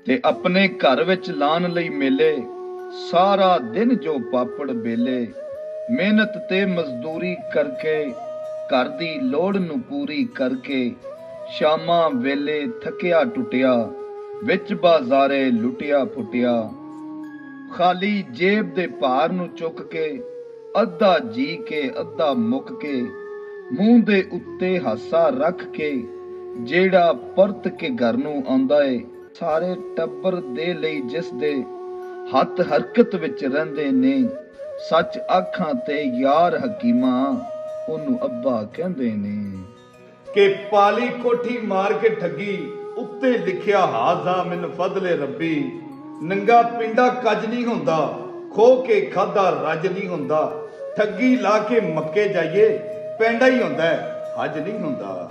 ਤੇ ਆਪਣੇ ਘਰ ਵਿੱਚ ਲਾਣ ਲਈ ਮੇਲੇ, ਸਾਰਾ ਦਿਨ ਜੋ ਪਾਪੜ ਬੇਲੇ, ਮਿਹਨਤ ਤੇ ਮਜ਼ਦੂਰੀ ਕਰਕੇ ਘਰ ਦੀ ਲੋੜ ਨੂੰ ਪੂਰੀ ਕਰਕੇ, ਸ਼ਾਮਾਂ ਵੇਲੇ ਥੱਕਿਆ ਟੁੱਟਿਆ ਵਿੱਚ ਬਾਜ਼ਾਰੇ ਲੁੱਟਿਆ ਫੁੱਟਿਆ, ਖਾਲੀ ਜੇਬ ਦੇ ਭਾਰ ਨੂੰ ਚੁੱਕ ਕੇ ਅੱਧਾ ਜੀ ਕੇ ਅੱਧਾ ਮੁੱਕ ਕੇ, ਮੂੰਹ ਦੇ ਉੱਤੇ ਹਾਸਾ ਰੱਖ ਕੇ ਜਿਹੜਾ ਪਰਤ ਕੇ ਘਰ ਨੂੰ ਆਉਂਦਾ ਏ, ਸਾਰੇ ਟੱਬਰ ਦੇ ਲਈ ਜਿਸ ਦੇ ਹੱਥ ਹਰਕਤ ਵਿੱਚ ਰਹਿੰਦੇ ਨੇ, ਸੱਚ ਆਖਾਂ ਤੇ ਯਾਰ ਹਕੀਮਾ ਉਹਨੂੰ ਅੱਬਾ ਕਹਿੰਦੇ ਨੇ। ਕਿ ਪਾਲੀ ਕੋਠੀ ਮਾਰ ਕੇ ਠੱਗੀ, ਉੱਤੇ ਲਿਖਿਆ ਹਾਜ਼ਾ ਮਿਨ ਫਜ਼ਲੇ ਰੱਬੀ। ਨੰਗਾ ਪਿੰਡਾ ਕੱਜ ਨਹੀਂ ਹੁੰਦਾ, ਖੋ ਕੇ ਖਾਦਾ ਰੱਜ ਨਹੀਂ ਹੁੰਦਾ। ਠੱਗੀ ਲਾ ਕੇ ਮੱਕੇ ਜਾਈਏ, ਪੈਂਡਾ ਹੀ ਹੁੰਦਾ ਹੱਜ ਨਹੀਂ ਹੁੰਦਾ।